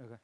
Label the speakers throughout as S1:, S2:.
S1: Okay.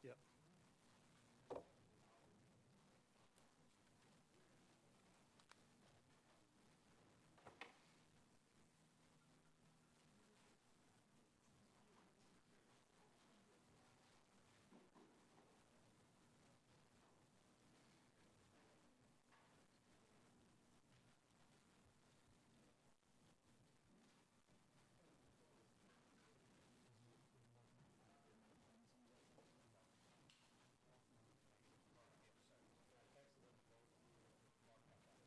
S1: Yep.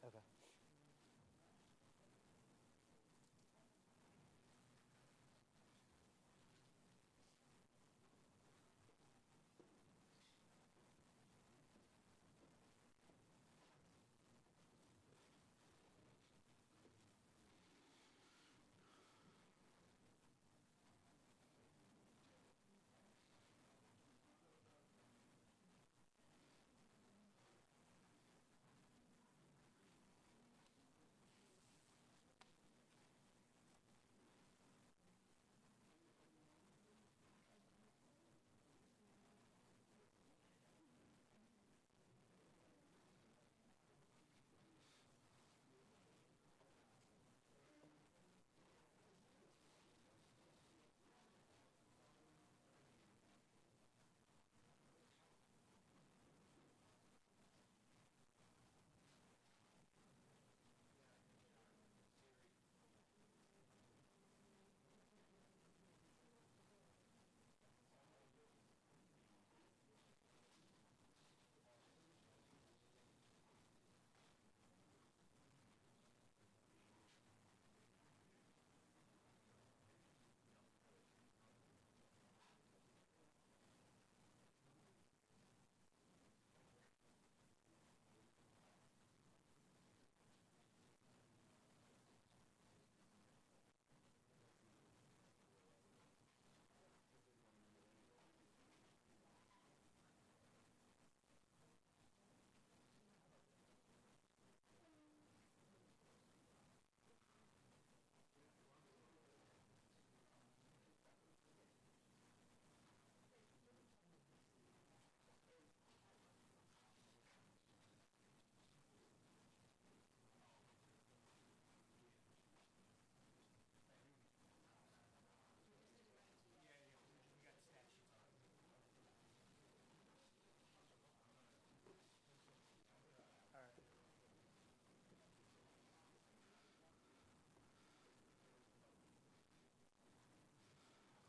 S1: Okay.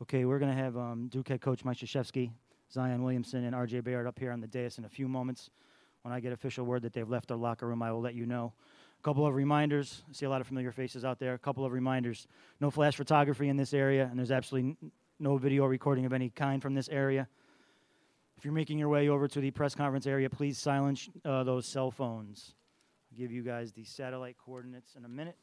S1: Okay, we're going to have Duke head coach Mike Krzyzewski, Zion Williamson, and R.J. Barrett up here on the dais in a few moments. When I get official word that they've left their locker room, I will let you know. A couple of reminders. I see a lot of familiar faces out there. A couple of reminders. No flash photography in this area, and there's absolutely no video recording of any kind from this area. If you're making your way over to the press conference area, please silence those cell phones. I'll give you guys the satellite coordinates in a minute.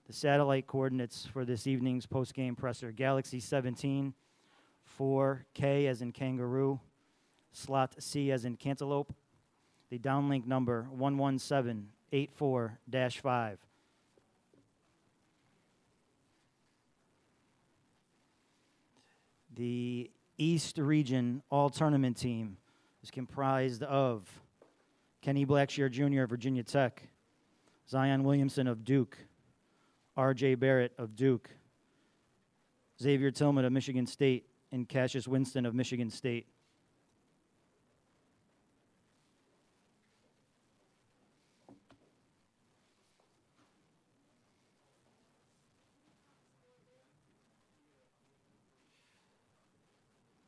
S1: The satellite coordinates for this evening's post-game presser: Galaxy 17, 4K as in kangaroo, slot C as in cantaloupe. The downlink number 11784-5. The East Region All-Tournament team is comprised of Kenny Blackshear Jr. of Virginia Tech, Zion Williamson of Duke, R.J. Barrett of Duke, Xavier Tillman of Michigan State, and Cassius Winston of Michigan State.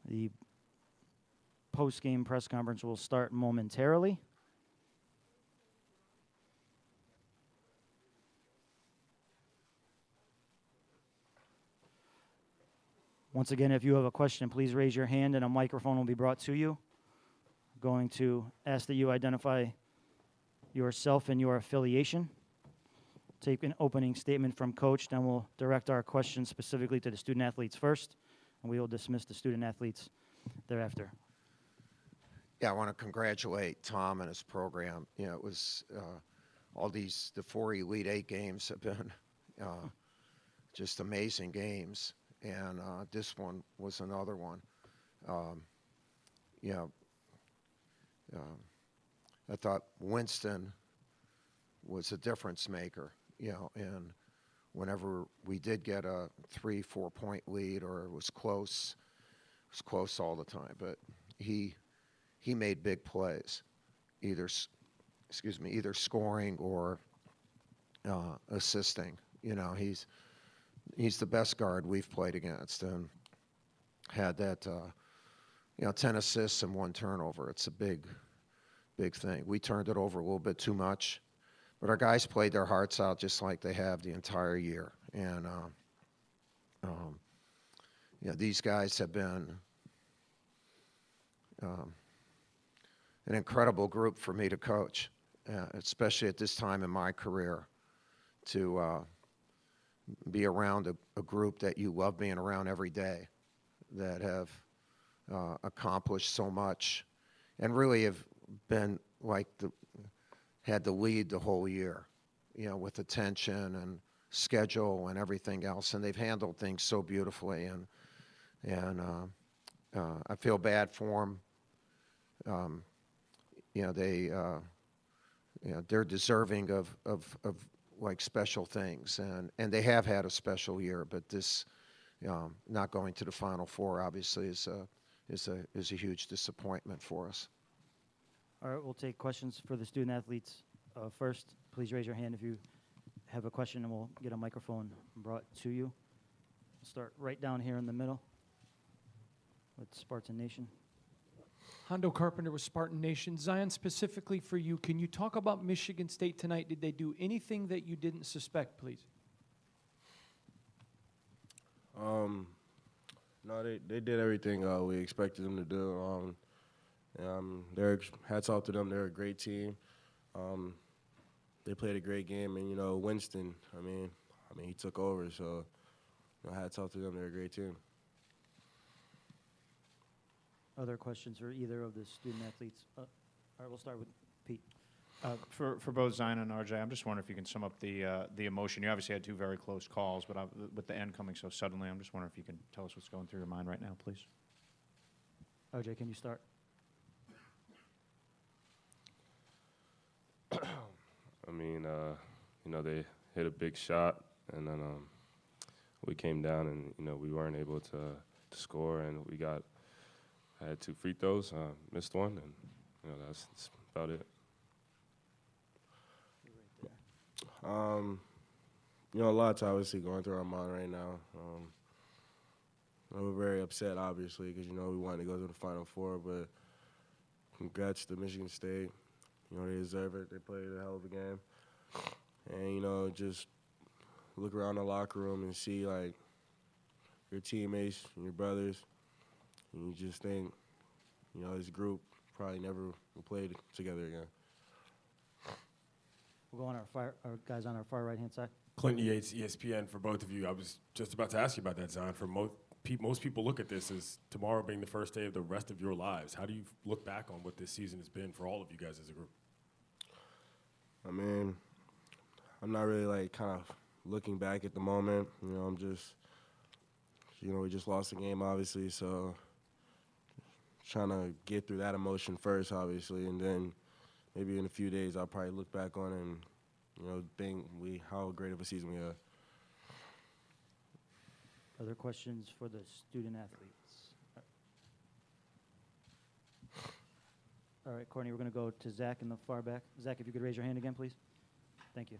S1: The post-game press conference will start momentarily. Once again, if you have a question, please raise your hand and a microphone will be brought to you. I'm going to ask that you identify yourself and your affiliation. Take an opening statement from Coach, then we'll direct our questions specifically to the student athletes first, and we will dismiss the student athletes thereafter.
S2: Yeah, I want to congratulate Tom and his program. You know, it was the 4 Elite Eight games have been just amazing games, and this one was another one. You know, I thought Winston was a difference maker, you know, and whenever we did get a 3-4 point lead or it was close all the time, but he made big plays, either scoring or assisting. You know, he's the best guard we've played against, and had that 10 assists and 1 turnover. It's a big thing. We turned it over a little bit too much, but our guys played their hearts out just like they have the entire year. And these guys have been an incredible group for me to coach, especially at this time in my career, to be around a group that you love being around every day, that have accomplished so much and really have been had the lead the whole year, you know, with attention and schedule and everything else, and they've handled things so beautifully, and I feel bad for them. They're deserving of like special things, and they have had a special year, but this not going to the Final Four obviously is a huge disappointment for us.
S1: All right, we'll take questions for the student athletes first. Please raise your hand if you have a question, and we'll get a microphone brought to you. Start right down here in the middle with Spartan Nation.
S3: Hondo Carpenter with Spartan Nation. Zion, specifically for you, can you talk about Michigan State tonight? Did they do anything that you didn't suspect, please?
S4: No, they did everything we expected them to do. Hats off to them. They're a great team. They played a great game, and Winston. I mean, he took over. So, hats off to them. They're a great team.
S1: Other questions for either of the student athletes? All right, we'll start with Pete.
S5: For both Zion and RJ, I'm just wondering if you can sum up the emotion. You obviously had 2 very close calls, but with the end coming so suddenly, I'm just wondering if you can tell us what's going through your mind right now, please.
S1: RJ, can you start?
S6: I mean, they hit a big shot, and then we came down, and we weren't able to score, and I had 2 free throws, missed one, and that's about it. A lot's obviously going through our mind right now. We're very upset, obviously, because we wanted to go to the Final Four, but congrats to Michigan State. They deserve it. They played a hell of a game. And, just look around the locker room and see, like, your teammates and your brothers, and you just think, this group probably never will play together again.
S1: We'll go on our guys on our far right-hand side.
S7: Clinton Yates, ESPN, for both of you. I was just about to ask you about that, Zion. For most people look at this as tomorrow being the first day of the rest of your lives. How do you look back on what this season has been for all of you guys as a group?
S4: I mean, I'm not really, kind of looking back at the moment. I'm just, we just lost the game, obviously, so trying to get through that emotion first, obviously, and then maybe in a few days I'll probably look back on it and, think how great of a season we had.
S1: Other questions for the student athletes? All right, Courtney, we're going to go to Zach in the far back. Zach, if you could raise your hand again, please. Thank you.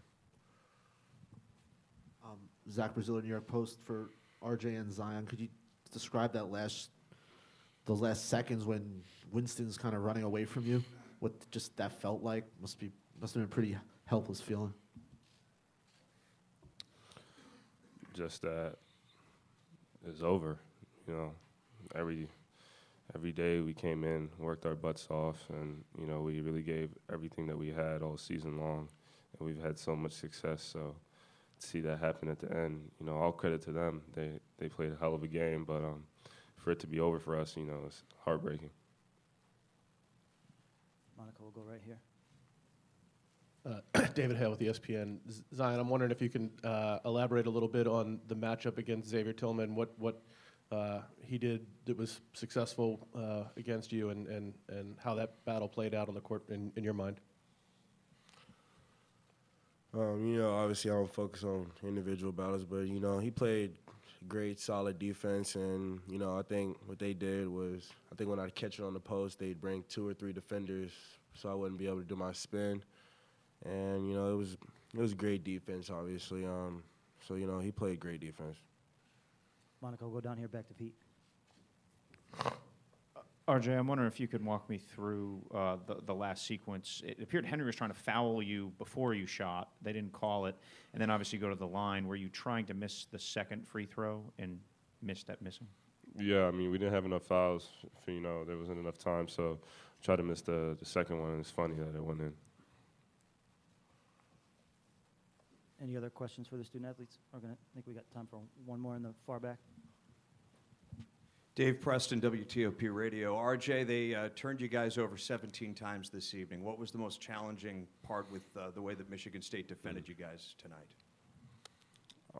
S8: Zach Brazil, New York Post for RJ and Zion. Could you describe those last seconds when Winston's kind of running away from you? What just that felt like? Must have been a pretty helpless feeling.
S6: Just that it's over. You know, every day we came in, worked our butts off, and you know we really gave everything that we had all season long, and we've had so much success. So to see that happen at the end, you know, all credit to them. They played a hell of a game, but for it to be over for us, you know, it's heartbreaking.
S1: Monica, we'll go right here.
S9: David Hale with ESPN. Zion, I'm wondering if you can elaborate a little bit on the matchup against Xavier Tillman, what he did that was successful against you, and how that battle played out on the court in your mind.
S4: You know, obviously I don't focus on individual battles, but, you know, he played great, solid defense, and, you know, I think what they did was, I think when I'd catch it on the post, they'd bring 2 or 3 defenders so I wouldn't be able to do my spin. And, you know, it was great defense, obviously. So, you know, he played great defense.
S1: Monica, we'll go down here back to Pete.
S5: RJ, I'm wondering if you could walk me through the last sequence. It appeared Henry was trying to foul you before you shot. They didn't call it. And then obviously go to the line. Were you trying to miss the second free throw and missing?
S6: Yeah, I mean, we didn't have enough fouls. You know, there wasn't enough time, so I tried to miss the second one, and it's funny that it went in.
S1: Any other questions for the student athletes? I think we got time for one more in the far back.
S10: Dave Preston, WTOP Radio. RJ, they turned you guys over 17 times this evening. What was the most challenging part with the way that Michigan State defended you guys tonight?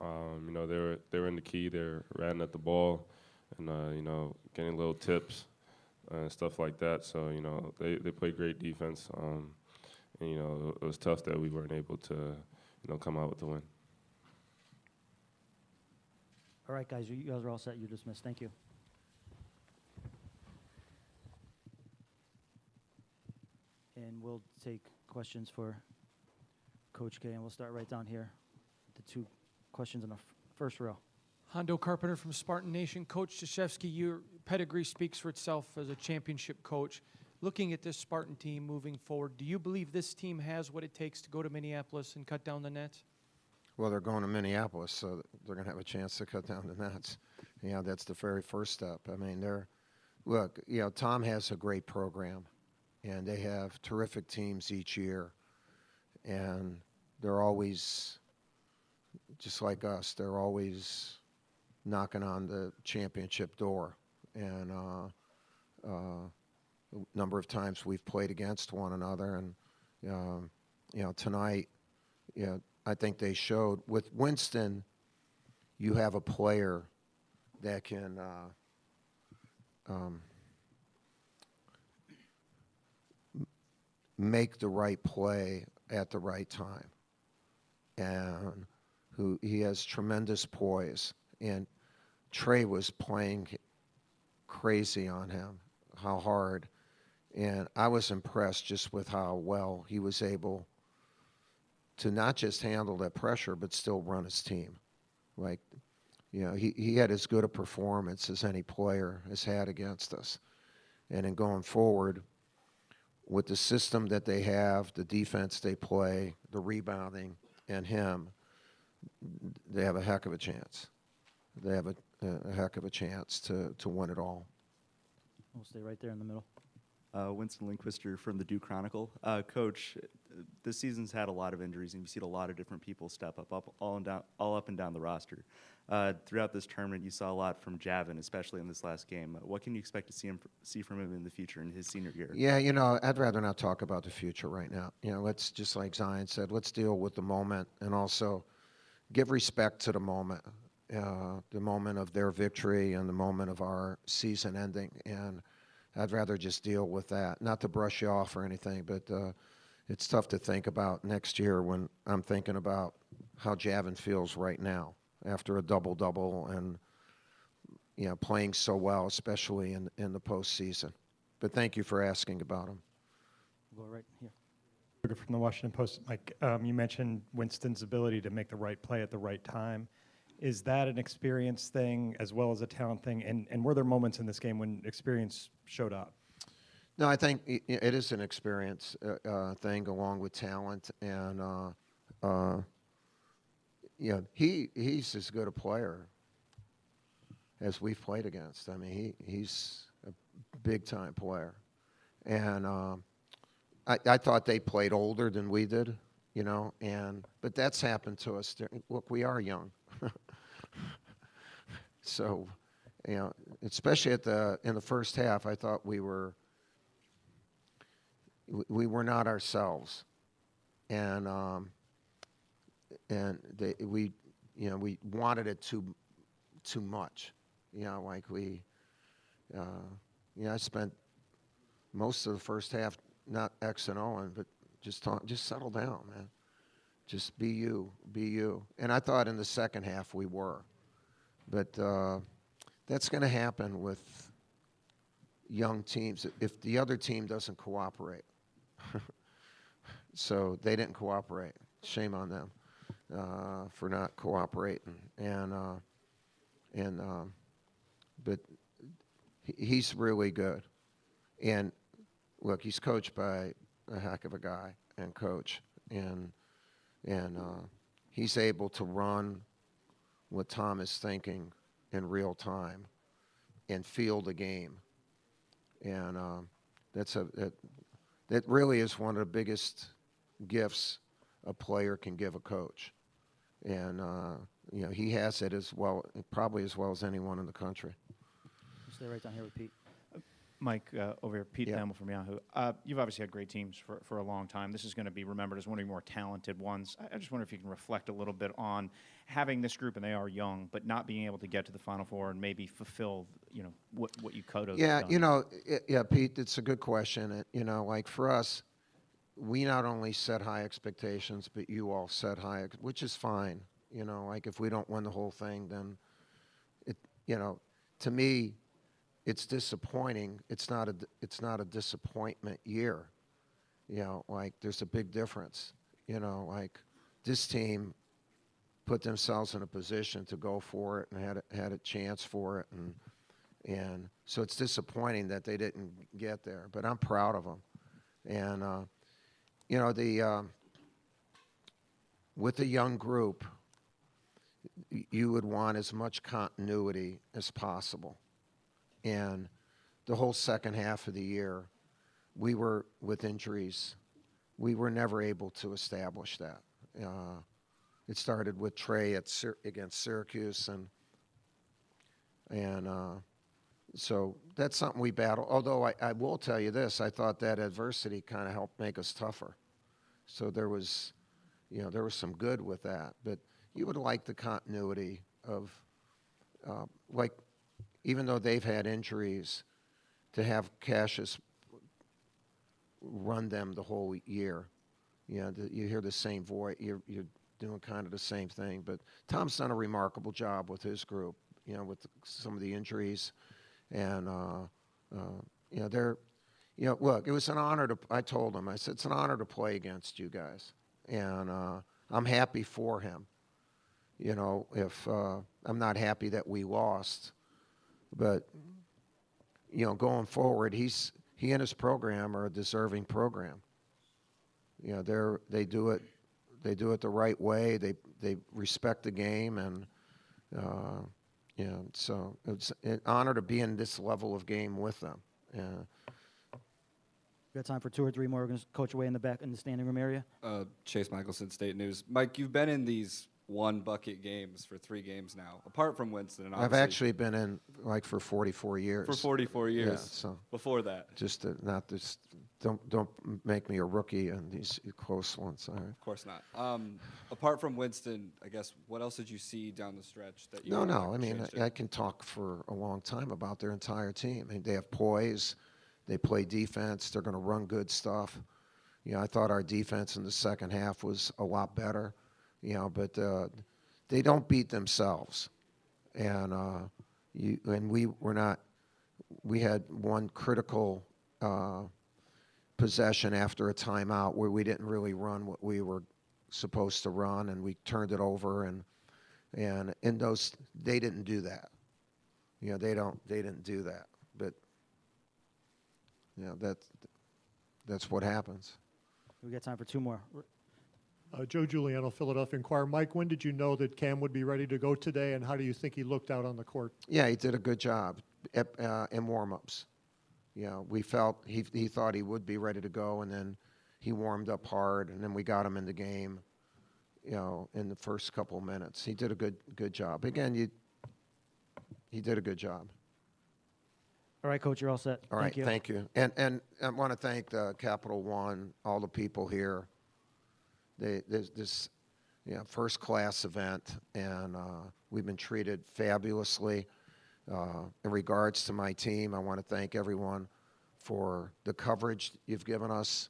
S6: You know, they were in the key. They're ratting at the ball, and you know, getting little tips and stuff like that. So you know, they played great defense. And you know, it was tough that we weren't able to, you know, come out with the win.
S1: All right, guys, you guys are all set. You're dismissed. Thank you. And we'll take questions for Coach K, and we'll start right down here. The 2 questions in the first row.
S3: Hondo Carpenter from Spartan Nation. Coach Krzyzewski, your pedigree speaks for itself as a championship coach. Looking at this Spartan team moving forward, do you believe this team has what it takes to go to Minneapolis and cut down the nets?
S2: Well, they're going to Minneapolis, so they're going to have a chance to cut down the nets. You know, that's the very first step. I mean, look, you know, Tom has a great program, and they have terrific teams each year, and they're always, just like us, they're always knocking on the championship door. And a number of times we've played against one another, and you know, tonight, you know, I think they showed with Winston, you have a player that can make the right play at the right time, and he has tremendous poise. And Trey was playing crazy on him, how hard. And I was impressed just with how well he was able to not just handle that pressure, but still run his team. Like, you know, he had as good a performance as any player has had against us. And in going forward, with the system that they have, the defense they play, the rebounding, and him, they have a heck of a chance. They have a heck of a chance to win it all.
S1: We'll stay right there in the middle.
S11: Winston Linkwister from the Duke Chronicle. Coach, this season's had a lot of injuries, and you've seen a lot of different people step up all up and down the roster. Throughout this tournament, you saw a lot from Javin, especially in this last game. What can you expect to see from him in the future in his senior year?
S2: Yeah, you know, I'd rather not talk about the future right now. You know, let's, just like Zion said, let's deal with the moment and also give respect to the moment of their victory and the moment of our season ending. And I'd rather just deal with that. Not to brush you off or anything, but it's tough to think about next year when I'm thinking about how Javin feels right now after a double-double and playing so well, especially in the postseason. But thank you for asking about him.
S1: We'll go right here.
S12: From the Washington Post, Mike, you mentioned Winston's ability to make the right play at the right time. Is that an experience thing as well as a talent thing? And were there moments in this game when experience showed up?
S2: No, I think it is an experience thing along with talent, and he's as good a player as we've played against. I mean, he's a big-time player, and I thought they played older than we did, but that's happened to us. Look, we are young, so especially in the first half, I thought we were not ourselves, and we wanted it too much, I spent most of the first half not X and Oing, but just settle down, man. Just be you, and I thought in the second half we were, but that's going to happen with young teams if the other team doesn't cooperate. So they didn't cooperate. Shame on them for not cooperating. But he's really good. And look, he's coached by a heck of a guy and coach, and he's able to run what Tom is thinking in real time and feel the game. And that really is one of the biggest gifts a player can give a coach. And, he has it as well, probably as well as anyone in the country.
S1: Stay right down here with Pete.
S5: Mike, over here, Pete
S2: Yeah.
S5: Thamel from Yahoo. You've obviously had great teams for a long time. This is going to be remembered as one of your more talented ones. I just wonder if you can reflect a little bit on having this group, and they are young, but not being able to get to the Final Four and maybe fulfill, what you could have done.
S2: Yeah, Pete, it's a good question. For us, we not only set high expectations, but you all set high, which is fine. If we don't win the whole thing, then to me, it's disappointing. It's not a disappointment year. There's a big difference. This team put themselves in a position to go for it and had a chance for it, and so it's disappointing that they didn't get there. But I'm proud of them, and with a young group, you would want as much continuity as possible. And the whole second half of the year, we were with injuries. We were never able to establish that. It started with Trey against Syracuse, and so that's something we battle. Although I will tell you this, I thought that adversity kind of helped make us tougher. So there was some good with that. But you would like the continuity of, even though they've had injuries, to have Cassius run them the whole year. You hear the same voice. You're doing kind of the same thing. But Tom's done a remarkable job with his group, with some of the injuries. And, look, it was an honor I told him, I said, it's an honor to play against you guys. And I'm happy for him. If I'm not happy that we lost. But, going forward, he and his program are a deserving program. They do it the right way. They respect the game, and so it's an honor to be in this level of game with them.
S1: We got time for two or three more. We're going to coach away in the back in the standing room area.
S13: Chase Michelson, State News. Mike, you've been in these one-bucket games for 3 games now, apart from Winston. And
S2: I've actually been in for 44 years.
S13: For 44 years.
S2: Yeah, so
S13: before that.
S2: Don't make me a rookie in these close ones. All right.
S13: Of course not. Apart from Winston, I guess, what else did you see down the stretch that you?
S2: No. I mean, I can talk for a long time about their entire team. I mean, they have poise. They play defense. They're going to run good stuff. I thought our defense in the second half was a lot better. But they don't beat themselves. And, And we were not. We had one critical possession after a timeout where we didn't really run what we were supposed to run, and we turned it over. And in those, they didn't do that. You know, they didn't do that. But you know, that's what happens.
S1: We got time for two more.
S14: Joe Juliano, Philadelphia Inquirer. Mike, when did you know that Cam would be ready to go today, and how do you think he looked out on the court?
S2: Yeah, he did a good job in warm-ups. You know, we felt he thought he would be ready to go, and then he warmed up hard, and then we got him in the game, you know, in the first couple of minutes. He did a good job. Again, he did a good job.
S1: All right, Coach, you're all set.
S2: All right, thank you. And I want to thank the Capital One, all the people here. There's this, you know, first-class event, and we've been treated fabulously. In regards to my team, I want to thank everyone for the coverage you've given us.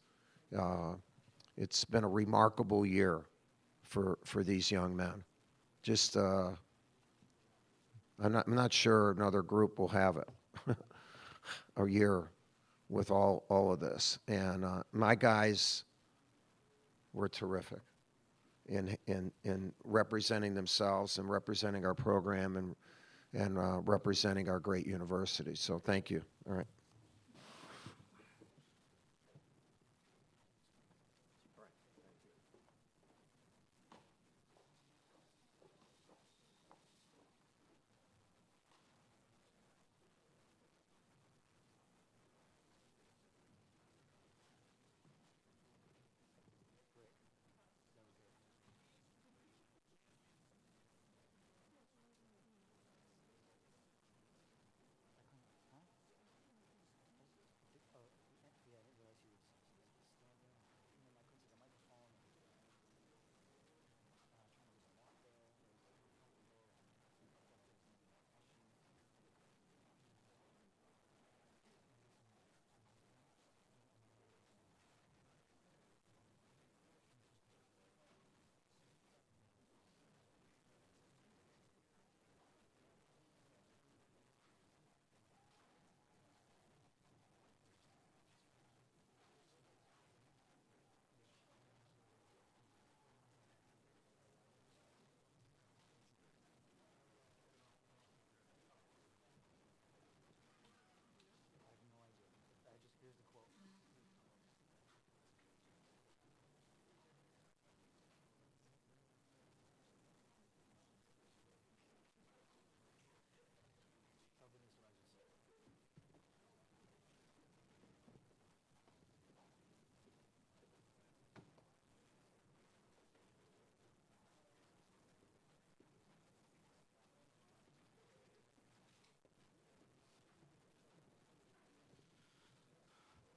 S2: It's been a remarkable year for these young men. Just, I'm not sure another group will have it. A year with all of this. And my guys were terrific in representing themselves and representing our program and representing our great university. So thank you. All right.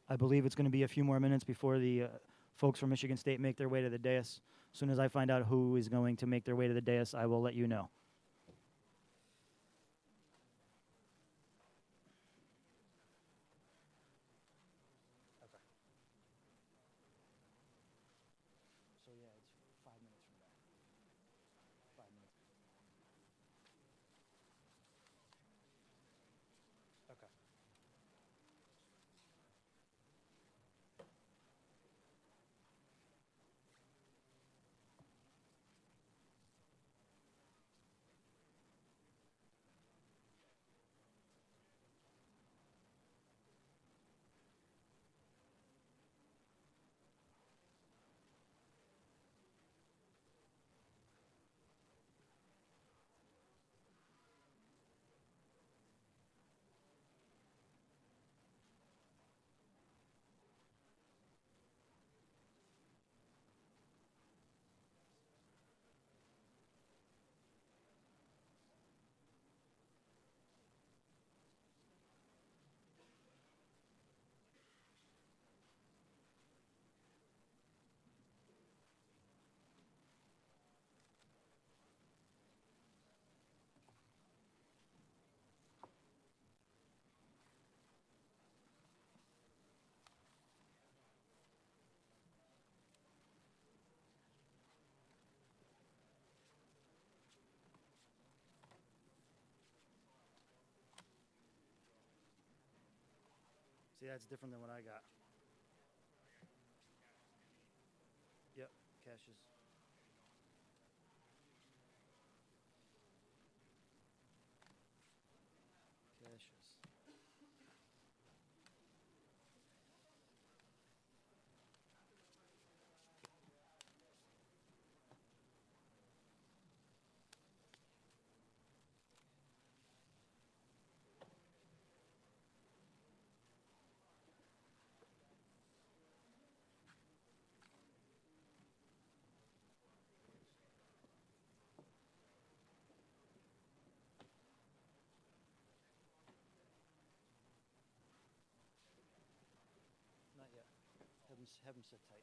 S1: I believe it's going to be a few more minutes before the folks from Michigan State make their way to the dais. As soon as I find out who is going to make their way to the dais, I will let you know. So yeah, it's 5 minutes from now. 5 minutes. Okay. See, that's different than what I got. Yep, Cassius. Cassius. Not yet. Have him sit tight.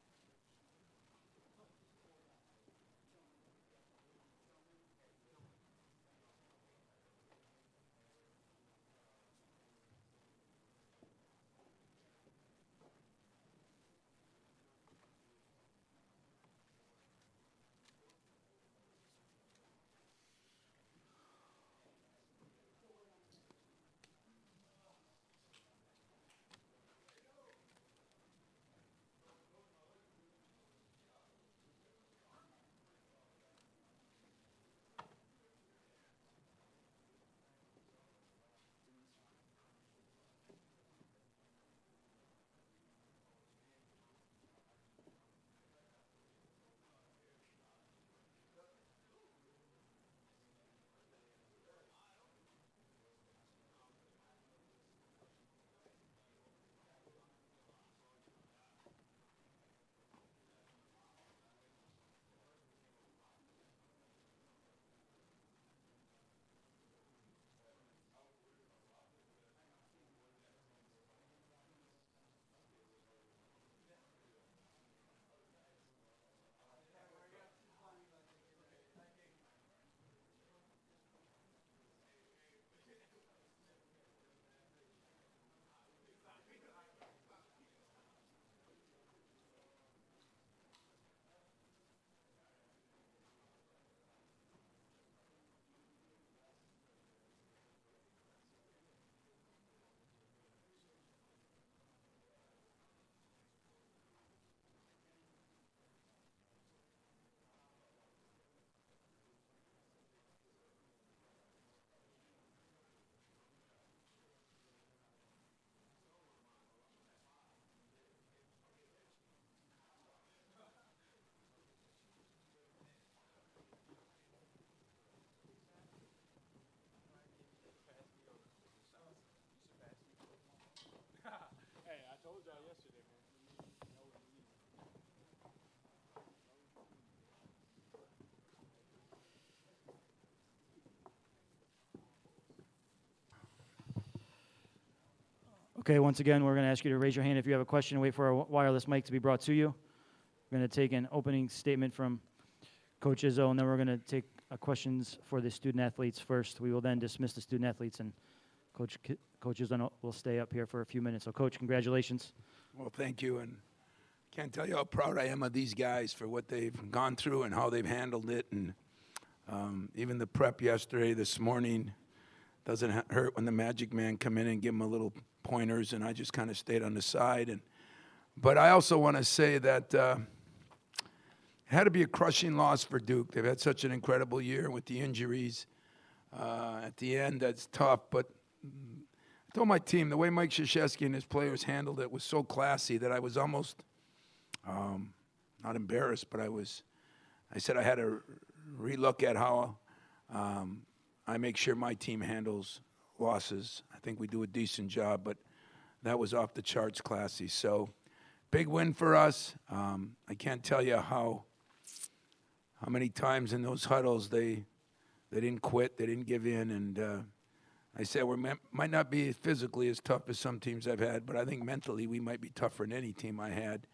S1: Okay, once again, we're going to ask you to raise your hand if you have a question and wait for our wireless mic to be brought to you. We're going to take an opening statement from Coach Izzo, and then we're going to take questions for the student athletes first. We will then dismiss the student athletes, and Coach Izzo will stay up here for a few minutes. So, Coach, congratulations.
S15: Well, thank you, and can't tell you how proud I am of these guys for what they've gone through and how they've handled it, and even the prep yesterday, this morning, doesn't hurt when the Magic Man come in and give them a little pointers, and I just kind of stayed on the side. But I also want to say that it had to be a crushing loss for Duke. They've had such an incredible year with the injuries. At the end, that's tough. But I told my team, the way Mike Krzyzewski and his players handled it was so classy that I was almost not embarrassed, but I said I had to relook at how I make sure my team handles losses. I think we do a decent job, but that was off the charts classy. So big win for us. I can't tell you how many times in those huddles they didn't quit, they didn't give in, and I said we might not be physically as tough as some teams I've had, but I think mentally we might be tougher than any team I had,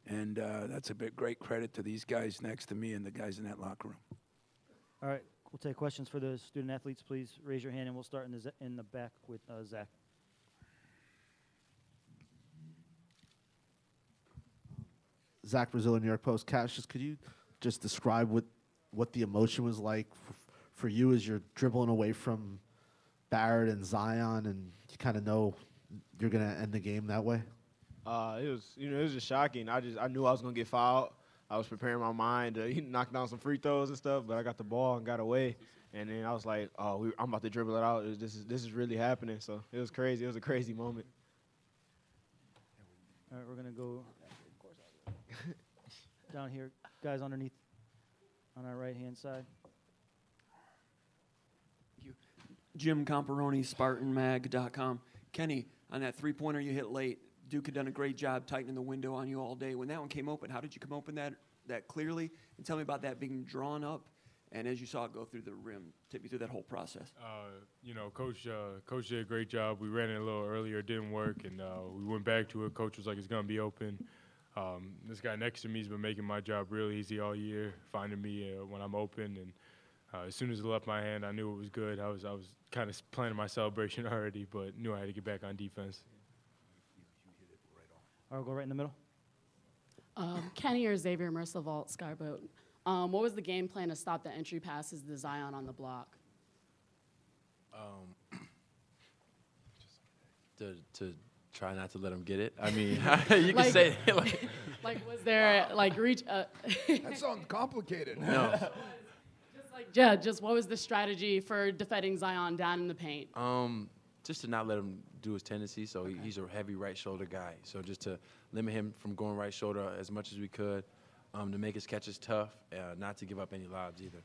S15: and that's a great credit to these guys next to me and the guys in that locker room.
S1: All right, we'll take questions for the student athletes. Please raise your hand, and we'll start in the back with Zach.
S8: Zach Brazil, New York Post. Cassius, could you just describe what the emotion was like for you as you're dribbling away from Barrett and Zion, and you kind of know you're going to end the game that way?
S16: It was just shocking. I knew I was gonna get fouled. I was preparing my mind to knock down some free throws and stuff, but I got the ball and got away. And then I was like, oh, I'm about to dribble it out. This is really happening. So it was crazy. It was a crazy moment.
S1: All right, we're going to go down here. Guys underneath on our right-hand side.
S17: Jim Comparoni, SpartanMag.com. Kenny, on that three-pointer you hit late, Duke had done a great job tightening the window on you all day. When that one came open, how did you come open that clearly? And tell me about that being drawn up, and as you saw it go through the rim, take me through that whole process.
S18: Coach did a great job. We ran it a little earlier, it didn't work, and we went back to it. Coach was like, it's going to be open. This guy next to me has been making my job real easy all year, finding me when I'm open, and as soon as it left my hand, I knew it was good. I was kind of planning my celebration already, but knew I had to get back on defense.
S1: All right, we'll go right in the middle.
S19: Kenny or Xavier Mercer-Vault, Skyboat. What was the game plan to stop the entry passes to Zion on the block?
S20: To try not to let him get it. I mean, you can say
S19: like was there reach?
S21: That sounds complicated.
S20: No.
S19: Just what was the strategy for defending Zion down in the paint?
S20: Just to not let him do his tendency. So he's a heavy right shoulder guy. So just to limit him from going right shoulder as much as we could, to make his catches tough, not to give up any lobs either.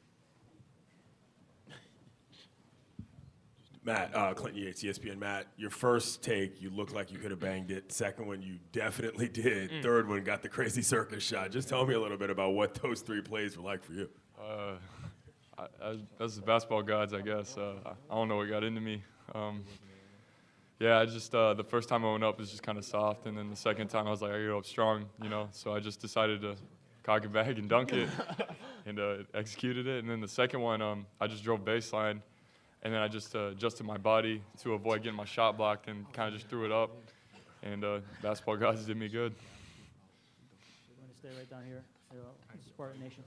S7: Matt, Clinton Yates, ESPN. Matt, your first take, you looked like you could have banged it. Second one, you definitely did. Third one, got the crazy circus shot. Just tell me a little bit about what those three plays were like for you.
S22: That's the basketball gods, I guess. I don't know what got into me. I just the first time I went up was just kind of soft, and then the second time I was like, I go up strong, So I just decided to cock it back and dunk it, and executed it. And then the second one, I just drove baseline, and then I just adjusted my body to avoid getting my shot blocked, and kind of just threw it up. And basketball gods did me good.
S1: We're going to stay right down here. Spartan Nation.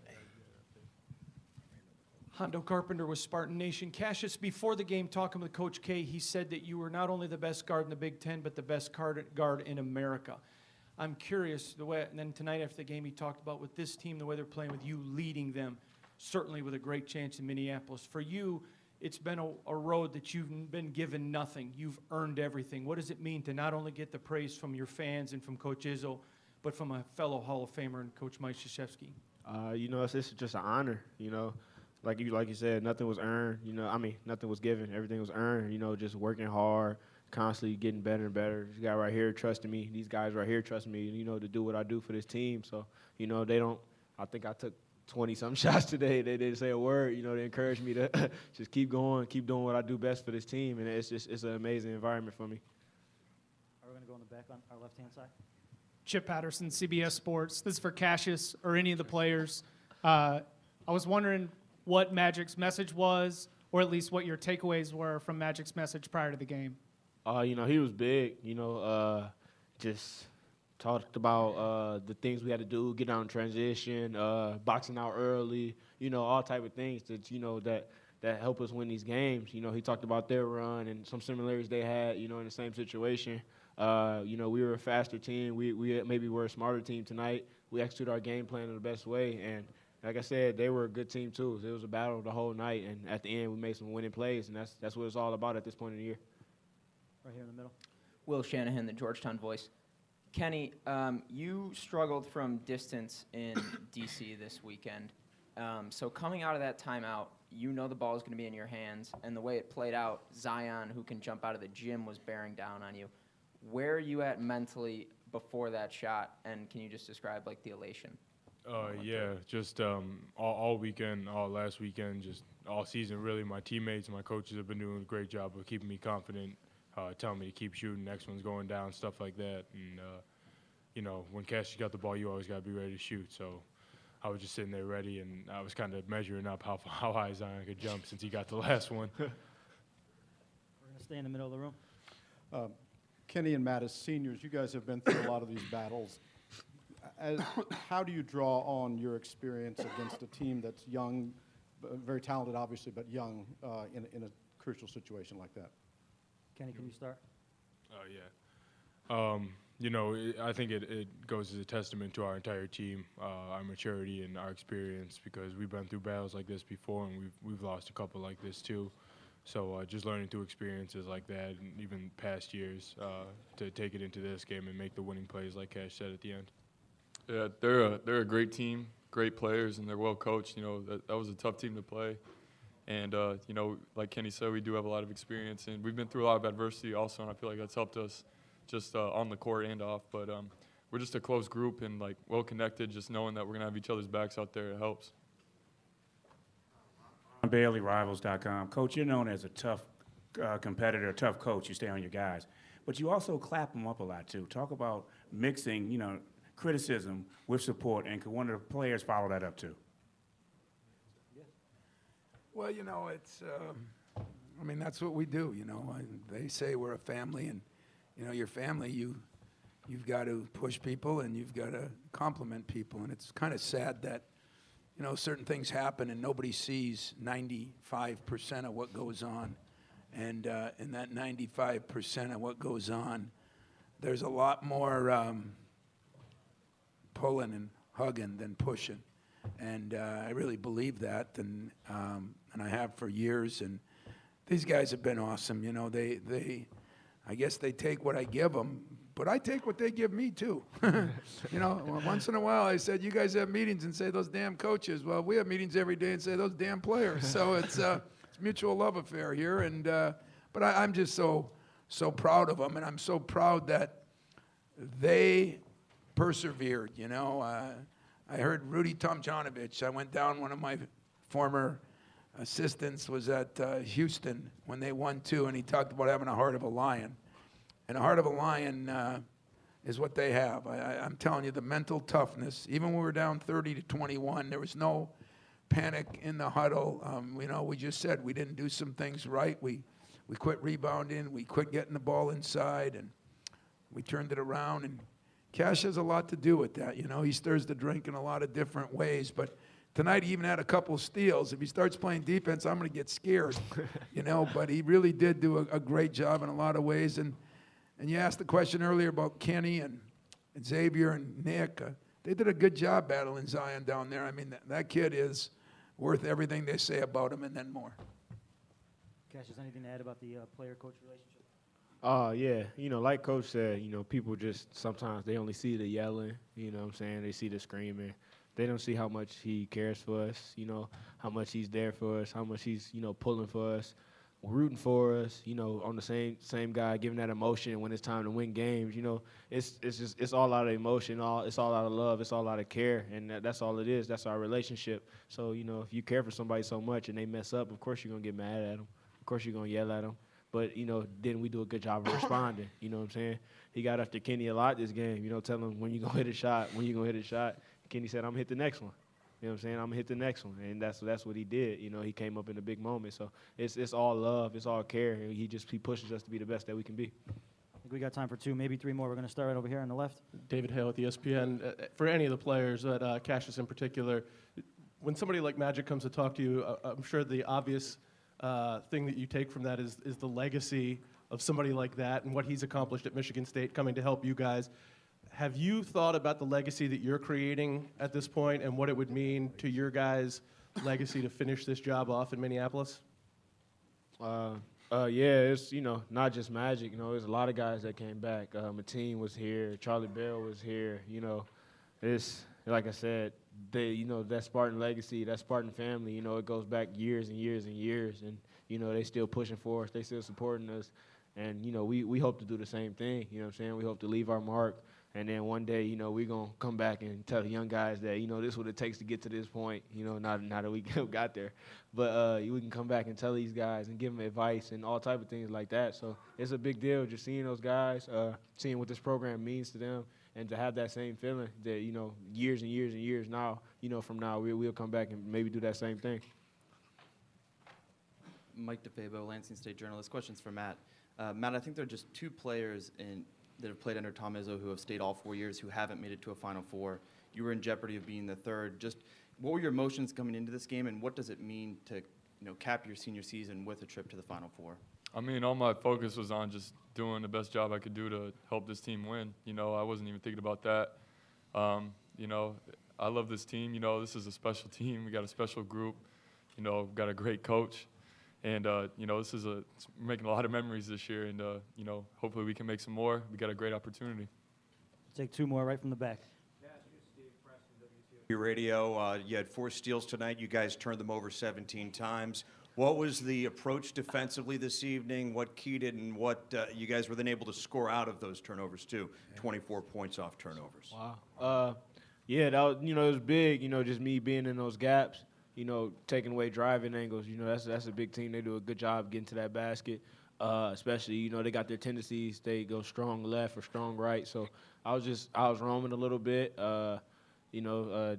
S3: Hondo Carpenter with Spartan Nation. Cassius, before the game, talking with Coach K, he said that you were not only the best guard in the Big Ten, but the best guard in America. I'm curious, and then tonight after the game, he talked about with this team, the way they're playing with you leading them, certainly with a great chance in Minneapolis. For you, it's been a road that you've been given nothing. You've earned everything. What does it mean to not only get the praise from your fans and from Coach Izzo, but from a fellow Hall of Famer and Coach Mike Krzyzewski?
S16: It's just an honor, Like you said, nothing was earned. Nothing was given. Everything was earned. Just working hard, constantly getting better and better. This guy right here trusting me. These guys right here trust me. To do what I do for this team. So, they don't. I think I took 20-something shots today. They didn't say a word. They encouraged me to just keep going, keep doing what I do best for this team, and it's an amazing environment for me.
S1: Are we going to go in the back on our left-hand side?
S23: Chip Patterson, CBS Sports. This is for Cassius or any of the players. I was wondering what Magic's message was, or at least what your takeaways were from Magic's message prior to the game.
S16: He was big, just talked about the things we had to do, get out in transition, boxing out early, all type of things that help us win these games. He talked about their run and some similarities they had, in the same situation. We were a faster team. We maybe were a smarter team tonight. We executed our game plan in the best way, and like I said, they were a good team too. It was a battle the whole night, and at the end, we made some winning plays, and that's what it's all about at this point in the year.
S1: Right here in the middle.
S24: Will Shanahan, the Georgetown Voice. Kenny, you struggled from distance in D.C. this weekend. So coming out of that timeout, the ball is going to be in your hands, and the way it played out, Zion, who can jump out of the gym, was bearing down on you. Where are you at mentally before that shot, and can you just describe the elation?
S18: Just all weekend, all last weekend, just all season, really. My teammates and my coaches have been doing a great job of keeping me confident, telling me to keep shooting, next one's going down, stuff like that. And, when Cassius got the ball, you always got to be ready to shoot. So I was just sitting there ready, and I was kind of measuring up how high Zion could jump since he got the last one.
S1: We're going to stay in the middle of the room.
S25: Kenny and Matt, as seniors, you guys have been through a lot of these battles. How do you draw on your experience against a team that's young, very talented, obviously, but young in a crucial situation like that?
S1: Kenny, can you start?
S18: You know, I think it goes as a testament to our entire team, our maturity and our experience, because we've been through battles like this before, and we've lost a couple like this too. So just learning through experiences like that, and even past years, to take it into this game and make the winning plays, like Cash said at the end.
S22: Yeah, they're a great team, great players, and they're well coached. You know, that was a tough team to play. And, you know, like Kenny said, we do have a lot of experience, and we've been through a lot of adversity also, and I feel like that's helped us just on the court and off. But we're just a close group and, like, well-connected. Just knowing that we're going to have each other's backs out there, it helps.
S4: BaileyRivals.com. Coach, you're known as a tough competitor, a tough coach. You stay on your guys. But you also clap them up a lot, too. Talk about mixing, you know, criticism with support, and could one of the players follow that up, too?
S15: Well, you know, it's, I mean, that's what we do, you know. They say we're a family, and, you know, your family, you've got to push people and you've got to compliment people. And it's kind of sad that, you know, certain things happen and nobody sees 95% of what goes on. And in that 95% of what goes on, there's a lot more pulling and hugging than pushing. And I really believe that, and I have for years. And these guys have been awesome. You know, I guess they take what I give them, but I take what they give me too. You know, once in a while I said, you guys have meetings and say those damn coaches. Well, we have meetings every day and say those damn players. So it's mutual love affair here. And but I'm just so proud of them, and I'm so proud that they persevered. You know, I heard Rudy Tomjanovich. I went down, one of my former assistants was at Houston when they won 2, and he talked about having a heart of a lion. And a heart of a lion is what they have. I'm telling you, the mental toughness. Even when we were down 30-21, there was no panic in the huddle. You know, we just said we didn't do some things right. We quit rebounding. We quit getting the ball inside, and we turned it around. And Cash has a lot to do with that. You know, he stirs the drink in a lot of different ways. But tonight he even had a couple steals. If he starts playing defense, I'm going to get scared. You know, but he really did do a great job in a lot of ways. And you asked the question earlier about Kenny and Xavier and Nick. They did a good job battling Zion down there. I mean, that kid is worth everything they say about him and then more.
S1: Cash, is anything to add about the player-coach relationship?
S16: Yeah, you know, like Coach said, you know, people just sometimes they only see the yelling, you know what I'm saying? They see the screaming. They don't see how much he cares for us, you know, how much he's there for us, how much he's, you know, pulling for us, rooting for us, you know, on the same guy, giving that emotion when it's time to win games. You know, it's all out of emotion, it's all out of love, it's all out of care, and that's all it is. That's our relationship. So, you know, if you care for somebody so much and they mess up, of course you're going to get mad at them. Of course you're going to yell at them. But, you know, then we do a good job of responding. You know what I'm saying? He got after Kenny a lot this game, you know, telling him when you going to hit a shot, when you going to hit a shot. Kenny said, I'm going to hit the next one. You know what I'm saying? I'm going to hit the next one. And that's what he did. You know, he came up in a big moment. So it's all love. It's all care. He pushes us to be the best that we can be.
S1: I think we got time for 2, maybe 3 more. We're going to start right over here on the left.
S6: David Hale with ESPN. For any of the players, but Cassius in particular, when somebody like Magic comes to talk to you, I'm sure the obvious thing that you take from that is the legacy of somebody like that and what he's accomplished at Michigan State coming to help you guys. Have you thought about the legacy that you're creating at this point and what it would mean to your guys' legacy to finish this job off in Minneapolis?
S16: Yeah, it's, you know, not just Magic. You know, there's a lot of guys that came back. Mateen was here. Charlie Bell was here. You know, it's, like I said, you know, that Spartan legacy, that Spartan family, you know, it goes back years and years and years. And, you know, they still pushing for us. They still supporting us. And, you know, we hope to do the same thing. You know what I'm saying? We hope to leave our mark. And then one day, you know, we're going to come back and tell the young guys that, you know, this is what it takes to get to this point, you know, now that we got there. But we can come back and tell these guys and give them advice and all type of things like that. So it's a big deal just seeing those guys, seeing what this program means to them, and to have that same feeling that, you know, years and years and years now, you know, from now, we'll come back and maybe do that same thing.
S9: Mike DeFabo, Lansing State Journal. This question's for Matt. Matt, I think there are just 2 players that have played under Tom Izzo who have stayed all 4 years who haven't made it to a Final Four. You were in jeopardy of being the 3rd. Just what were your emotions coming into this game, and what does it mean to, you know, cap your senior season with a trip to the Final Four?
S22: I mean, all my focus was on just doing the best job I could do to help this team win. You know, I wasn't even thinking about that. You know, I love this team. You know, this is a special team. We got a special group. You know, got a great coach. And, you know, it's making a lot of memories this year. And, you know, hopefully we can make some more. We got a great opportunity.
S1: Take two more right from the back.
S5: Your radio, you had 4 steals tonight. You guys turned them over 17 times. What was the approach defensively this evening? What keyed it, and what you guys were then able to score out of those turnovers too? 24 points off turnovers.
S16: Wow. Yeah, that was, you know, it was big. You know, just me being in those gaps. You know, taking away driving angles. You know, that's a big team. They do a good job getting to that basket. Especially, you know, they got their tendencies. They go strong left or strong right. So I was roaming a little bit. You know,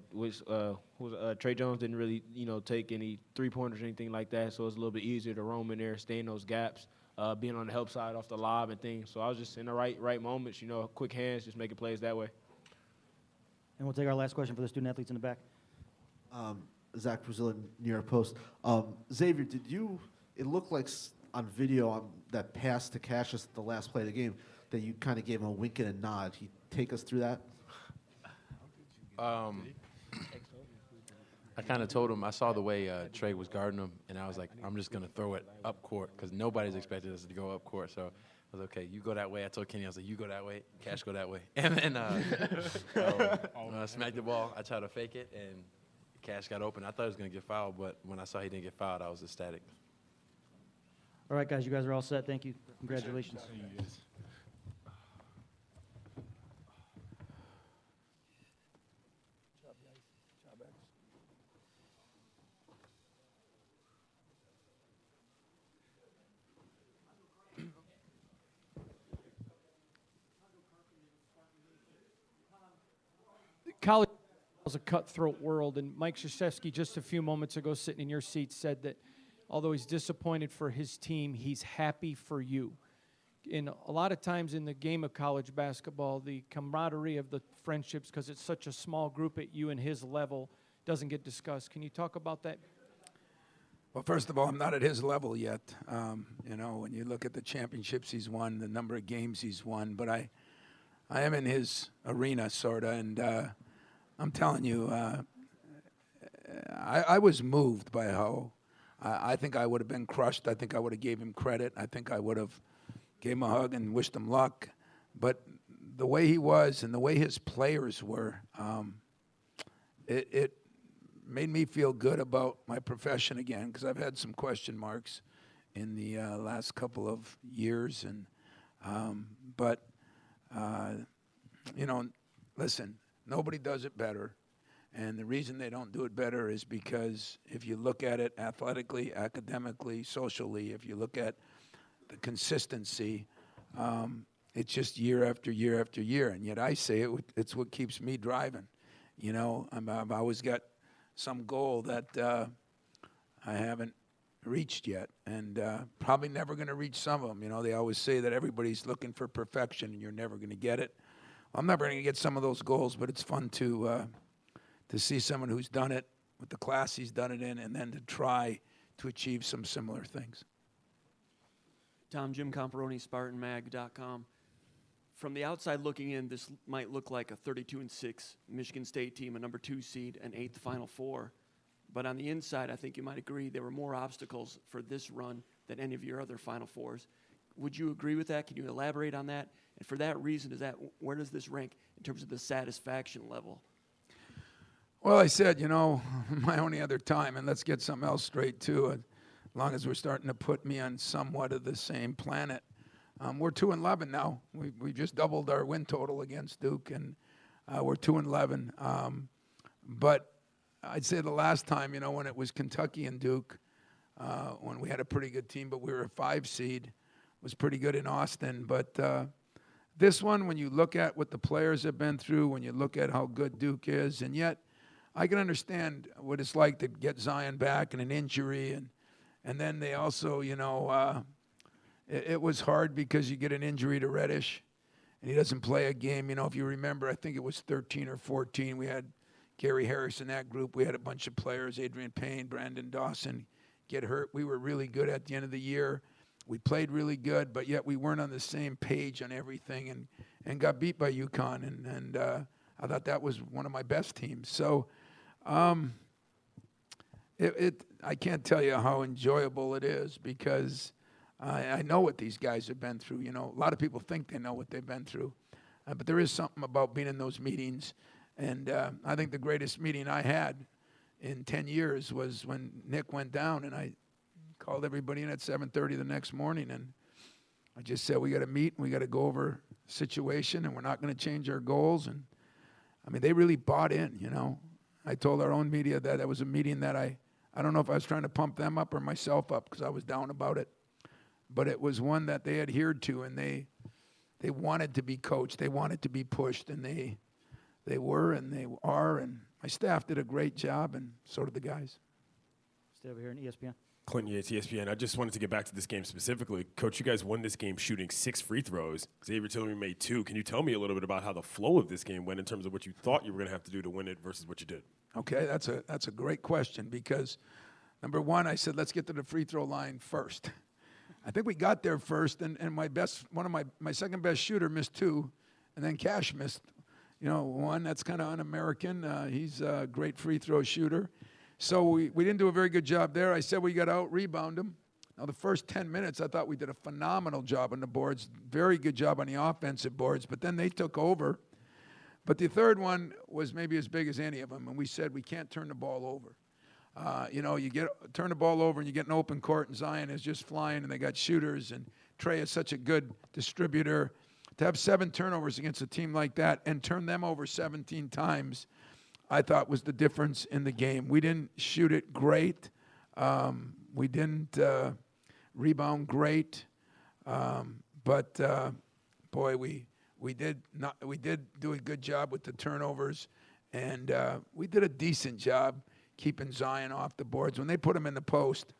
S16: Trey Jones didn't really, you know, take any three-pointers or anything like that, so it was a little bit easier to roam in there, stay in those gaps, being on the help side off the lob and things. So I was just in the right moments, you know, quick hands, just making plays that way.
S1: And we'll take our last question for the student athletes in the back.
S8: Zach Brazilian, New York Post. Xavier, it looked like on video on that pass to Cassius at the last play of the game that you kind of gave him a wink and a nod. Can you take us through that?
S20: I kind of told him, I saw the way Trey was guarding him, and I was like, I'm just going to throw it up court because nobody's expected us to go up court. So I was okay, you go that way. I told Kenny, I was like, you go that way, Cash go that way. And then when I smacked the ball, I tried to fake it, and Cash got open. I thought he was going to get fouled, but when I saw he didn't get fouled, I was ecstatic.
S1: All right, guys, you guys are all set. Thank you. Congratulations.
S3: College is a cutthroat world, and Mike Krzyzewski just a few moments ago, sitting in your seat, said that although he's disappointed for his team, he's happy for you. And a lot of times in the game of college basketball, the camaraderie of the friendships, because it's such a small group at you and his level, doesn't get discussed. Can you talk about that?
S15: Well, first of all, I'm not at his level yet. You know, when you look at the championships he's won, the number of games he's won, but I am in his arena, sort of, and I'm telling you, I was moved by how I think I would have been crushed. I think I would have gave him credit. I think I would have gave him a hug and wished him luck. But the way he was and the way his players were, it made me feel good about my profession again, because I've had some question marks in the last couple of years. And you know, listen, nobody does it better. And the reason they don't do it better is because if you look at it athletically, academically, socially, if you look at the consistency, it's just year after year after year. And yet I say it's what keeps me driving. You know, I've always got some goal that I haven't reached yet, and probably never going to reach some of them. You know, they always say that everybody's looking for perfection and you're never going to get it. I'm never going to get some of those goals, but it's fun to see someone who's done it with the class he's done it in, and then to try to achieve some similar things.
S17: Tom, Jim Comparoni, SpartanMag.com. From the outside looking in, this might look like a 32-6 Michigan State team, a number 2 seed, an 8th Final Four. But on the inside, I think you might agree there were more obstacles for this run than any of your other Final Fours. Would you agree with that? Can you elaborate on that? And for that reason, where does this rank in terms of the satisfaction level?
S15: Well, I said, you know, my only other time, and let's get something else straight too, as long as we're starting to put me on somewhat of the same planet. We're 2-11 now. We just doubled our win total against Duke, and we're 2-11. But I'd say the last time, you know, when it was Kentucky and Duke, when we had a pretty good team, but we were a 5 seed, was pretty good in Austin. But this one, when you look at what the players have been through, when you look at how good Duke is, and yet I can understand what it's like to get Zion back and an injury, and then they also, you know, it was hard because you get an injury to Reddish, and he doesn't play a game. You know, if you remember, I think it was 13 or 14. We had Gary Harris in that group. We had a bunch of players, Adrian Payne, Brandon Dawson, get hurt. We were really good at the end of the year. we played really good, but yet we weren't on the same page on everything, and got beat by UConn, and I thought that was one of my best teams. So I can't tell you how enjoyable it is, because I know what these guys have been through. You know, a lot of people think they know what they've been through, but there is something about being in those meetings. And I think the greatest meeting I had in 10 years was when Nick went down, and I called everybody in at 7:30 the next morning, and I just said, we got to meet, and we got to go over situation, and we're not going to change our goals. And I mean, they really bought in, you know. I told our own media that it was a meeting that I don't know if I was trying to pump them up or myself up, because I was down about it. But it was one that they adhered to, and they wanted to be coached. They wanted to be pushed, and they were, and they are, and my staff did a great job, and so did the guys.
S1: Stay over here in ESPN.
S7: Clinton Yates, ESPN. I just wanted to get back to this game specifically. Coach, you guys won this game shooting 6 free throws. Xavier Tillery made 2. Can you tell me a little bit about how the flow of this game went in terms of what you thought you were going to have to do to win it versus what you did?
S15: Okay, that's a great question, because number one, I said, let's get to the free throw line first. I think we got there first, and one of my second best shooter missed 2, and then Cash missed, 1. That's kind of un-American. He's a great free throw shooter. So we didn't do a very good job there. I said we got to out-rebound them. Now, the first 10 minutes, I thought we did a phenomenal job on the boards, very good job on the offensive boards, but then they took over. But the third one was maybe as big as any of them, and we said we can't turn the ball over. You turn the ball over and you get an open court, and Zion is just flying, and they got shooters, and Trey is such a good distributor. To have 7 turnovers against a team like that and turn them over 17 times, I thought was the difference in the game. We didn't shoot it great. We didn't rebound great. But boy, we did do a good job with the turnovers, and we did a decent job keeping Zion off the boards. When they put him in the post,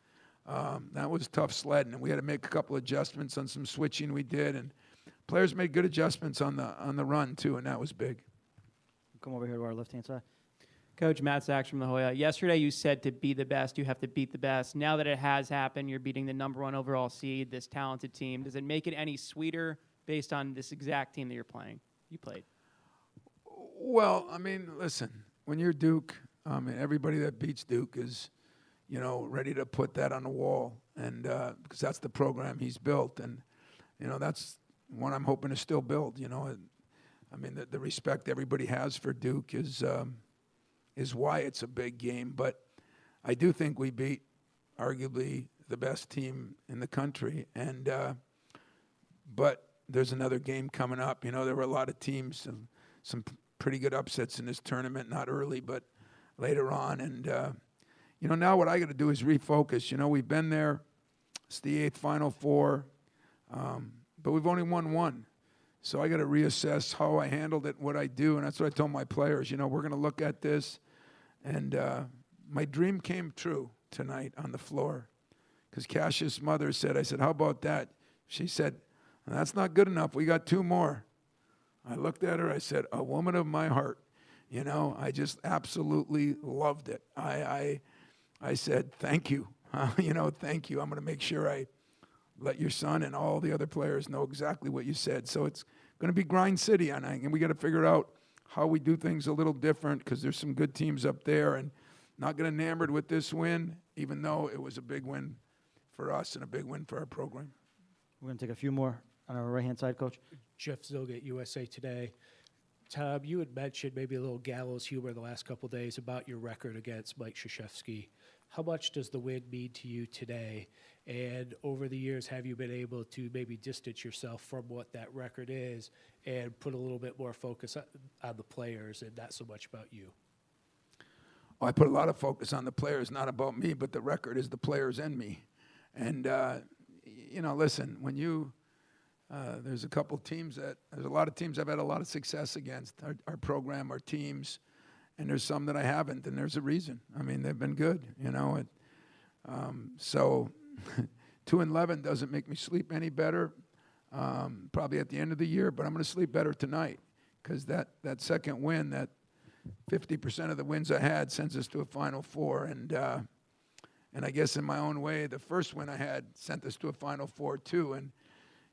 S15: that was tough sledding, and we had to make a couple adjustments on some switching we did, and players made good adjustments on the run too, and that was big.
S1: Come over here to our left-hand side.
S10: Coach, Matt Sachs from La Jolla. Yesterday you said to be the best, you have to beat the best. Now that it has happened, you're beating the #1 overall seed, this talented team. Does it make it any sweeter based on this exact team that you played?
S15: Well, I mean, listen, when you're Duke, everybody that beats Duke is, ready to put that on the wall, and because that's the program he's built, and, that's one I'm hoping to still build, the respect everybody has for Duke is why it's a big game. But I do think we beat arguably the best team in the country. And but there's another game coming up. There were a lot of teams, some pretty good upsets in this tournament, not early, but later on. And, now what I got to do is refocus. We've been there. It's the 8th Final Four, but we've only won 1. So I got to reassess how I handled it, what I do, and that's what I told my players. We're going to look at this, and my dream came true tonight on the floor, because Cash's mother said, I said, how about that? She said, that's not good enough. We got 2 more. I looked at her. I said, a woman of my heart. I just absolutely loved it. I said, thank you. Thank you. I'm going to make sure I let your son and all the other players know exactly what you said. So it's going to be grind city, and we got to figure out how we do things a little different, because there's some good teams up there, and not get enamored with this win, even though it was a big win for us and a big win for our program.
S1: We're going to take a few more on our right-hand side, Coach.
S11: Jeff Zilgate, USA Today. Tom, you had mentioned maybe a little gallows humor the last couple of days about your record against Mike Krzyzewski. How much does the win mean to you today? And over the years, have you been able to maybe distance yourself from what that record is and put a little bit more focus on the players and not so much about you?
S15: I put a lot of focus on the players, not about me, but the record is the players and me. And, listen, when you there's a lot of teams I've had a lot of success against, our program, our teams, and there's some that I haven't, and there's a reason. They've been good, so 2-11 doesn't make me sleep any better, probably at the end of the year, but I'm going to sleep better tonight, because that second win, that 50% of the wins I had sends us to a Final Four, and And I guess in my own way, the first win I had sent us to a Final Four too. And,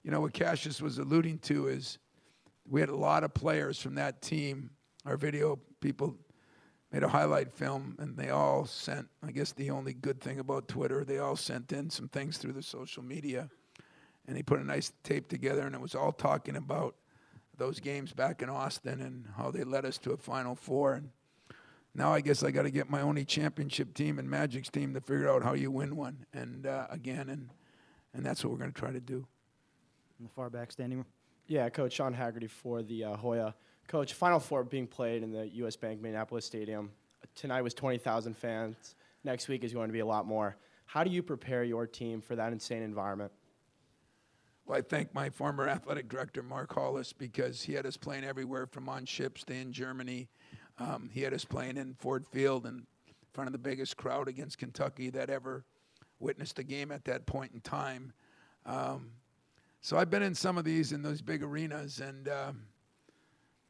S15: what Cassius was alluding to is we had a lot of players from that team. Our video people made a highlight film, and they all sent, I guess the only good thing about Twitter, they all sent in some things through the social media. And he put a nice tape together, and it was all talking about those games back in Austin and how they led us to a Final Four. And now I guess I got to get my only championship team and Magic's team to figure out how you win one. And again, and that's what we're going to try to do.
S1: In the far back standing room.
S2: Yeah, Coach Sean Haggerty for the Hoya. Coach, Final Four being played in the U.S. Bank Minneapolis Stadium. Tonight was 20,000 fans. Next week is going to be a lot more. How do you prepare your team for that insane environment?
S15: Well, I thank my former athletic director, Mark Hollis, because he had us playing everywhere from on ships to in Germany. He had us playing in Ford Field in front of the biggest crowd against Kentucky that ever witnessed a game at that point in time. So I've been in some of these in those big arenas, and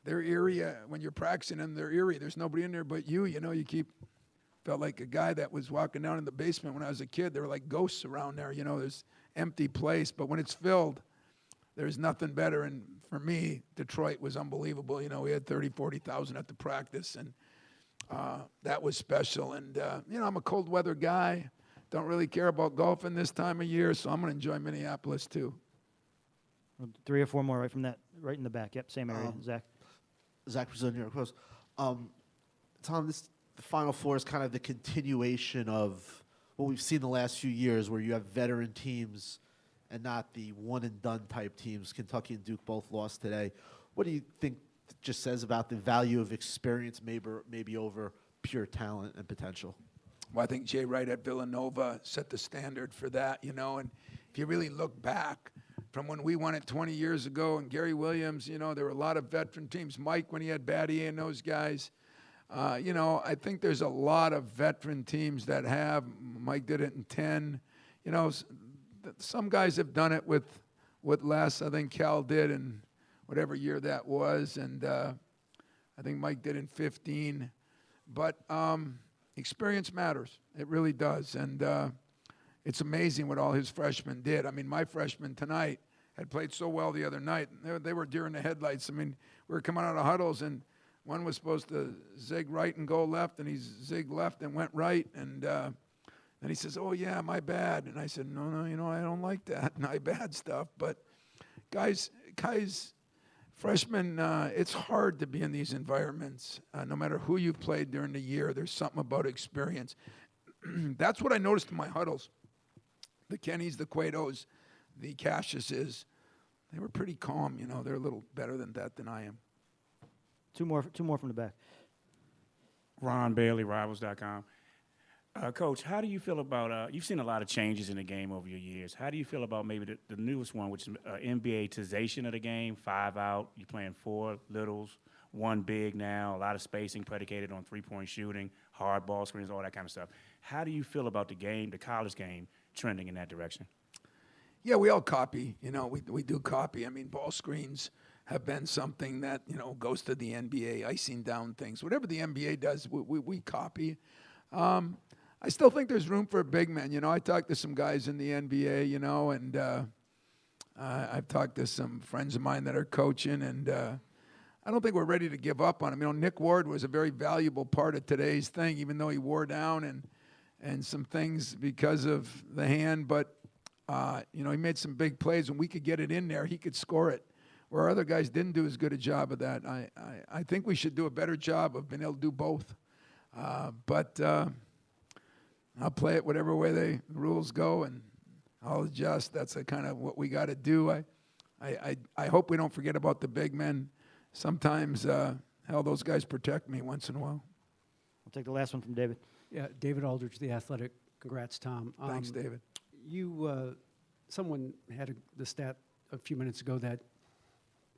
S15: they're eerie. When you're practicing them, they're eerie. There's nobody in there but you. You felt like a guy that was walking down in the basement when I was a kid. There were like ghosts around there. There's empty place. But when it's filled, there's nothing better. And for me, Detroit was unbelievable. We had 30, 40,000 at the practice, and that was special. And, I'm a cold weather guy. Don't really care about golfing this time of year, so I'm going to enjoy Minneapolis too.
S1: 3 or 4 more right from that, right in the back. Yep, same area. Zach.
S8: Zach Brazil, New York Post. Tom, the Final Four is kind of the continuation of what we've seen the last few years, where you have veteran teams and not the one-and-done type teams. Kentucky and Duke both lost today. What do you think it just says about the value of experience maybe over pure talent and potential?
S15: Well, I think Jay Wright at Villanova set the standard for that, and if you really look back from when we won it 20 years ago, and Gary Williams, there were a lot of veteran teams. Mike, when he had Battier and those guys, I think there's a lot of veteran teams that have. Mike did it in 10. Some guys have done it with less. I think Cal did in whatever year that was, and I think Mike did in 15. But experience matters. It really does. And it's amazing what all his freshmen did. I mean, my freshmen tonight had played so well the other night. They were deer in the headlights. I mean, we were coming out of huddles, and one was supposed to zig right and go left, and he zigged left and went right. And then he says, "Oh, yeah, my bad." And I said, No, I don't like that, my bad stuff. But guys, freshmen, it's hard to be in these environments. No matter who you've played during the year, there's something about experience. That's what I noticed in my huddles. The Kennys, the Cuetos, the Cassiuses, they were pretty calm. They're a little better than that than I am.
S1: Two more from the back.
S4: Ron Bailey, Rivals.com. Coach, how do you feel about, you've seen a lot of changes in the game over your years. How do you feel about maybe the newest one, which is NBA-tization of the game, 5 out, you're playing 4 littles, 1 big now, a lot of spacing predicated on three-point shooting, hard ball screens, all that kind of stuff. How do you feel about the game, the college game, trending in that direction?
S15: Yeah, we all copy. We do copy. I mean, ball screens have been something that, goes to the NBA, icing down things. Whatever the NBA does, we copy. I still think there's room for a big man. I talked to some guys in the NBA, and I've talked to some friends of mine that are coaching, and I don't think we're ready to give up on him. Nick Ward was a very valuable part of today's thing, even though he wore down and some things because of the hand. But, he made some big plays. When we could get it in there, he could score it, where other guys didn't do as good a job of that. I think we should do a better job of being able to do both. But I'll play it whatever way the rules go, and I'll adjust. That's kind of what we got to do. I hope we don't forget about the big men. Sometimes, those guys protect me once in a while.
S1: We'll take the last one from David.
S12: Yeah, David Aldridge, The Athletic. Congrats, Tom.
S15: Thanks, David.
S12: Someone had the stat a few minutes ago that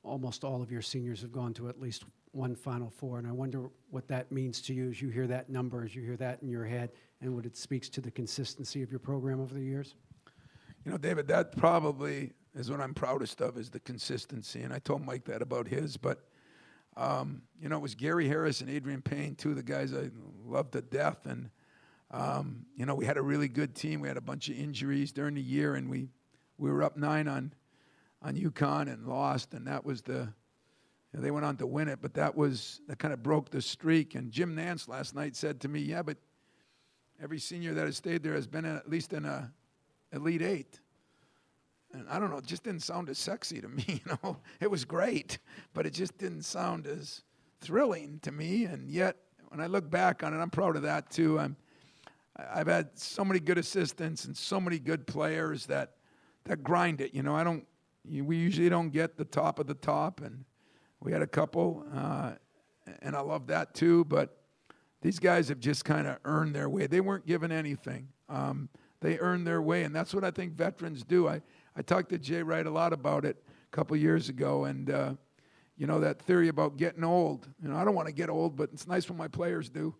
S12: almost all of your seniors have gone to at least one Final Four, and I wonder what that means to you as you hear that number, as you hear that in your head, and what it speaks to the consistency of your program over the years?
S15: David, that probably is what I'm proudest of, is the consistency, and I told Mike that about his, but, it was Gary Harris and Adrian Payne, two of the guys I love to death, and You know, we had a really good team. We had a bunch of injuries during the year, and we were up 9 on UConn and lost, and that was they went on to win it, but that kind of broke the streak. And Jim Nance last night said to me, yeah, but every senior that has stayed there has been at least in a Elite Eight. And I don't know, it just didn't sound as sexy to me, you know. It was great, but it just didn't sound as thrilling to me. And yet, when I look back on it, I'm proud of that too. I've had so many good assistants and so many good players that grind it. You know, we usually don't get the top of the top, and we had a couple, and I love that too. But these guys have just kind of earned their way. They weren't given anything. They earned their way, and that's what I think veterans do. I talked to Jay Wright a lot about it a couple years ago, and you know, that theory about getting old. You know, I don't want to get old, but it's nice when my players do.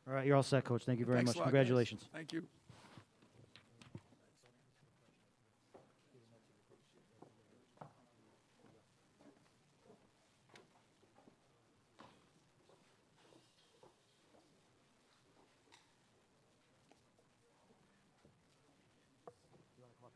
S1: All right, you're all set, Coach. Thank you very
S15: Thanks
S1: much.
S15: a lot, guys.
S1: Congratulations.
S15: Thank you.